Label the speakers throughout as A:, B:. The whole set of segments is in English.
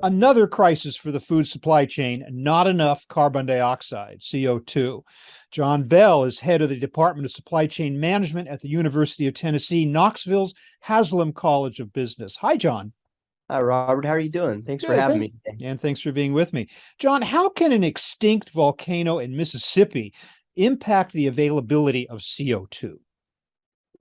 A: Another crisis for the food supply chain, not enough carbon dioxide, CO2. John Bell is head of the Department of Supply Chain Management at the University of Tennessee, Knoxville's Haslam College of Business. Hi, John.
B: Hi, Robert. How are you doing? Thanks for
A: Good,
B: having
A: thank
B: me today.
A: and thanks for being with me. John, how can an extinct volcano in Mississippi impact the availability of CO2?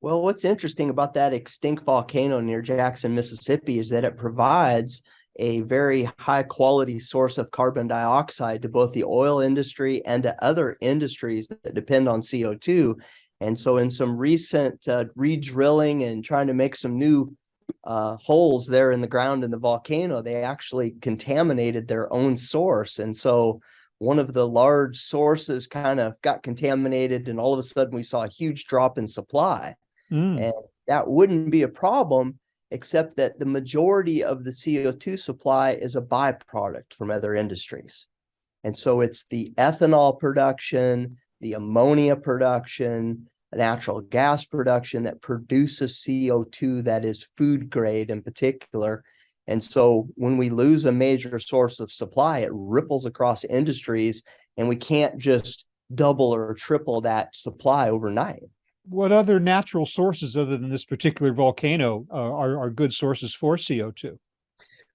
B: Well, what's interesting about that extinct volcano near Jackson, Mississippi, is that it provides a very high quality source of carbon dioxide to both the oil industry and to other industries that depend on CO2. And so, in some recent re-drilling and trying to make some new holes there in the ground in the volcano, they actually contaminated their own source. And so one of the large sources kind of got contaminated, and all of a sudden we saw a huge drop in supply.
A: Mm.
B: And that wouldn't be a problem, except that the majority of the CO2 supply is a byproduct from other industries. And so it's the ethanol production, the ammonia production, natural gas production that produces CO2 that is food grade in particular. And so when we lose a major source of supply, it ripples across industries, and we can't just double or triple that supply overnight.
A: What other natural sources other than this particular volcano are good sources for CO2?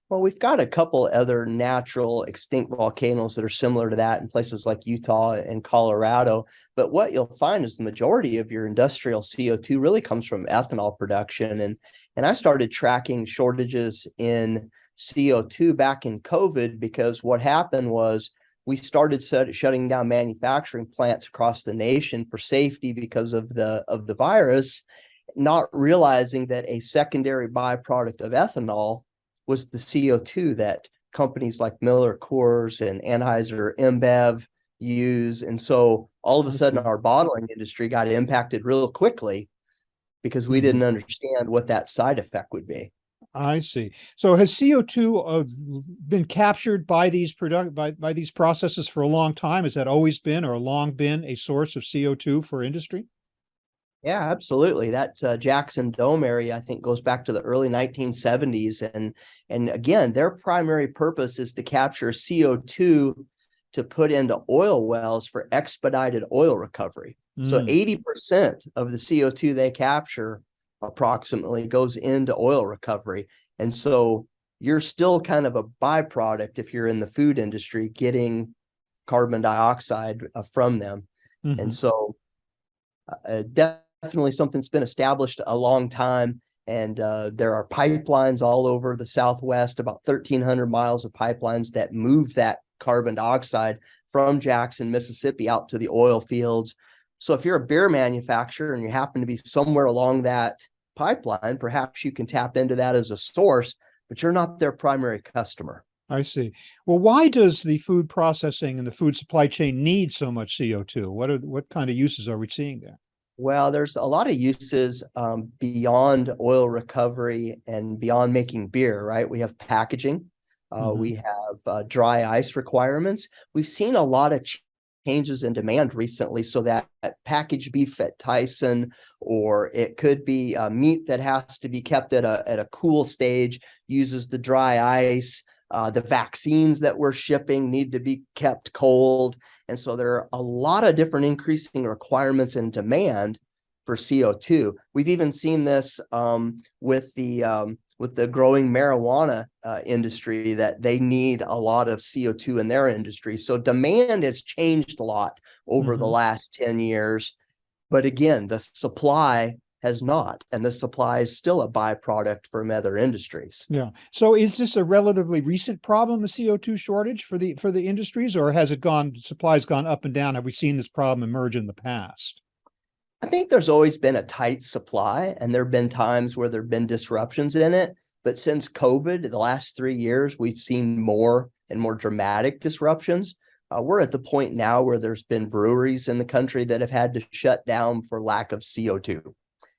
B: Well, we've got a couple other natural extinct volcanoes that are similar to that in places like Utah and Colorado. But what you'll find is the majority of your industrial CO2 really comes from ethanol production. And I started tracking shortages in CO2 back in COVID, because what happened was we started shutting down manufacturing plants across the nation for safety because of the virus, not realizing that a secondary byproduct of ethanol was the CO2 that companies like Miller Coors and Anheuser InBev use. And so all of a sudden our bottling industry got impacted real quickly because we didn't understand what that side effect would be.
A: I see. So has CO2 been captured by these by these processes for a long time? Has that always been or long been a source of CO2 for industry?
B: Yeah, absolutely. That Jackson Dome area, I think, goes back to the early 1970s. And again, their primary purpose is to capture CO2 to put into oil wells for expedited oil recovery. So 80% of the CO2 they capture approximately goes into oil recovery. And so you're still kind of a byproduct if you're in the food industry getting carbon dioxide from them. And so definitely something that's been established a long time. And there are pipelines all over the Southwest, about 1,300 miles of pipelines that move that carbon dioxide from Jackson, Mississippi out to the oil fields. So if you're a beer manufacturer and you happen to be somewhere along that pipeline, perhaps you can tap into that as a source, but you're not their primary customer.
A: I see. Well, why does the food processing and the food supply chain need so much CO2? What kind of uses are we seeing there?
B: Well, there's a lot of uses beyond oil recovery and beyond making beer, right? We have packaging. We have dry ice requirements. We've seen a lot of changes in demand recently, so that packaged beef at Tyson, or it could be meat that has to be kept at a cool stage, uses the dry ice. The vaccines that we're shipping need to be kept cold. And so there are a lot of different increasing requirements and demand for CO2. We've even seen this with the growing marijuana industry, that they need a lot of CO2 in their industry. So demand has changed a lot over the last 10 years. But again, the supply has not, and the supply is still a byproduct from other industries.
A: Yeah. So is this a relatively recent problem, the CO2 shortage for the industries, or has supply's gone up and down? Have we seen this problem emerge in the past?
B: I think there's always been a tight supply, and there have been times where there have been disruptions in it. But since COVID, the last 3 years, we've seen more and more dramatic disruptions. We're at the point now where there's been breweries in the country that have had to shut down for lack of CO2.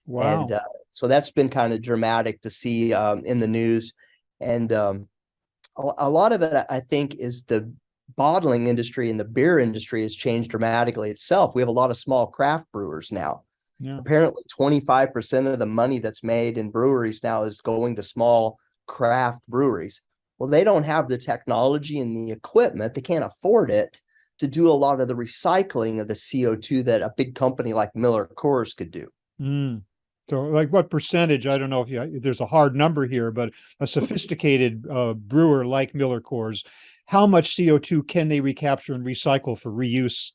A: Wow.
B: And so that's been kind of dramatic to see in the news. And a lot of it, I think, is the bottling industry and the beer industry has changed dramatically itself. We have a lot of small craft brewers now.
A: Yeah.
B: Apparently 25% of the money that's made in breweries now is going to small craft breweries. Well, they don't have the technology and the equipment. They can't afford it to do a lot of the recycling of the CO2 that a big company like Miller Coors could do.
A: Mm. So like what percentage, I don't know if there's a hard number here, but a sophisticated brewer like Miller Coors, how much CO2 can they recapture and recycle for reuse?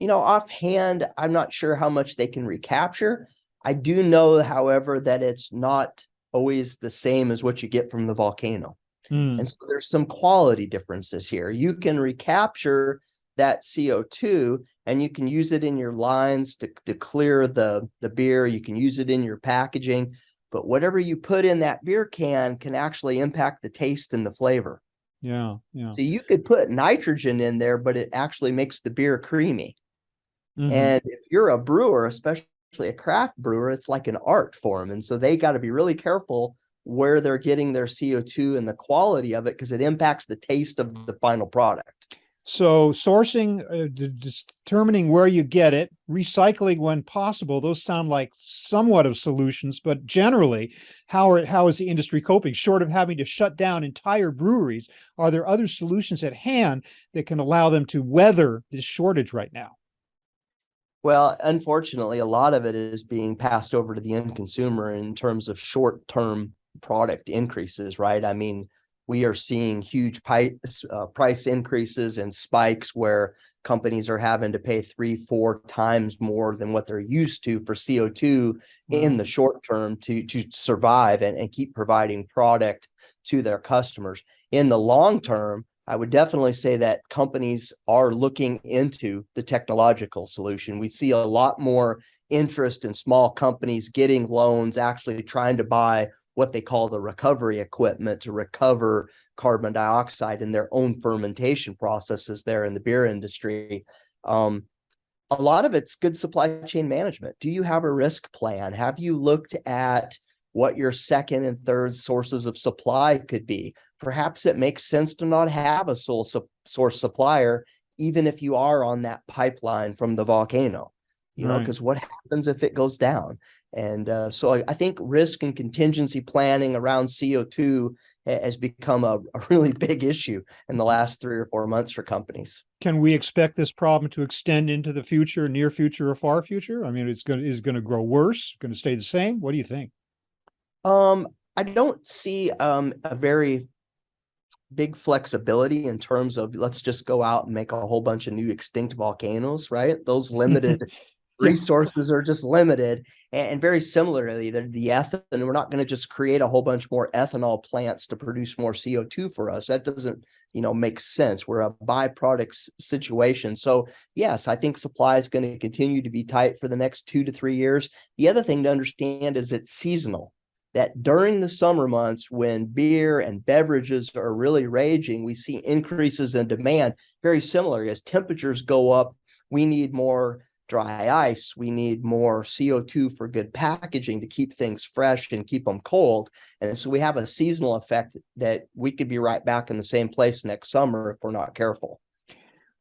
B: Offhand, I'm not sure how much they can recapture. I do know, however, that it's not always the same as what you get from the volcano.
A: Mm.
B: And so there's some quality differences here. You can recapture that CO2 and you can use it in your lines to clear the beer. You can use it in your packaging, but whatever you put in that beer can actually impact the taste and the flavor.
A: Yeah, yeah.
B: So you could put nitrogen in there, but it actually makes the beer creamy.
A: Hmm.
B: And if you're a brewer, especially a craft brewer, it's like an art form. And so they got to be really careful where they're getting their CO2 and the quality of it because it impacts the taste of the final product.
A: So sourcing, determining where you get it, recycling when possible, those sound like somewhat of solutions, but generally, how is the industry coping? Short of having to shut down entire breweries, are there other solutions at hand that can allow them to weather this shortage right now?
B: Well, unfortunately, a lot of it is being passed over to the end consumer in terms of short-term product increases, right? I mean, we are seeing huge price increases and spikes where companies are having to pay 3, 4 times more than what they're used to for CO2 in
A: Wow.
B: the short term to survive and keep providing product to their customers. In the long term, I would definitely say that companies are looking into the technological solution. We see a lot more interest in small companies getting loans, actually trying to buy what they call the recovery equipment to recover carbon dioxide in their own fermentation processes there in the beer industry. A lot of it's good supply chain management. Do you have a risk plan? Have you looked at what your second and third sources of supply could be? Perhaps it makes sense to not have a sole source supplier, even if you are on that pipeline from the volcano,
A: Right.
B: because what happens if it goes down? And so I think risk and contingency planning around CO2 has become a really big issue in the last 3 or 4 months for companies.
A: Can we expect this problem to extend into the future, near future, or far future? I mean, is it going to grow worse, going to stay the same? What do you think?
B: I don't see a very big flexibility in terms of let's just go out and make a whole bunch of new extinct volcanoes, right? Those limited
A: Yeah.
B: resources are just limited. And very similarly, the ethanol, we're not going to just create a whole bunch more ethanol plants to produce more CO2 for us. That doesn't, make sense. We're a byproduct situation. So yes, I think supply is going to continue to be tight for the next 2 to 3 years. The other thing to understand is it's seasonal, that during the summer months when beer and beverages are really raging, we see increases in demand. Very similar, as temperatures go up, we need more dry ice, we need more CO2 for good packaging to keep things fresh and keep them cold. And so we have a seasonal effect that we could be right back in the same place next summer if we're not careful.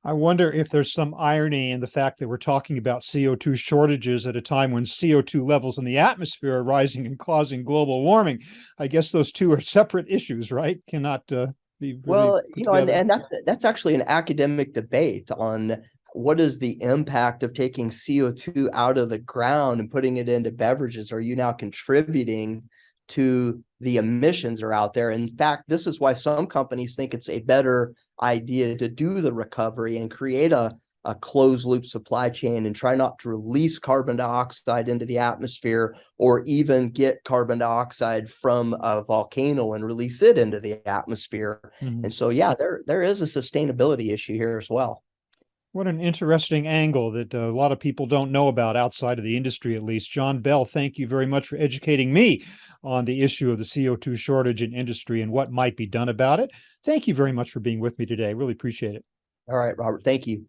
A: I wonder if there's some irony in the fact that we're talking about CO2 shortages at a time when CO2 levels in the atmosphere are rising and causing global warming. I guess those two are separate issues, right? Cannot be really
B: Well,
A: put together.
B: and that's actually an academic debate on what is the impact of taking CO2 out of the ground and putting it into beverages. Are you now contributing to the emissions that are out there? In fact, this is why some companies think it's a better idea to do the recovery and create a closed loop supply chain and try not to release carbon dioxide into the atmosphere or even get carbon dioxide from a volcano and release it into the atmosphere.
A: Mhm.
B: And so, yeah, there is a sustainability issue here as well.
A: What an interesting angle that a lot of people don't know about outside of the industry, at least. John Bell, thank you very much for educating me on the issue of the CO2 shortage in industry and what might be done about it. Thank you very much for being with me today. Really appreciate it.
B: All right, Robert, thank you.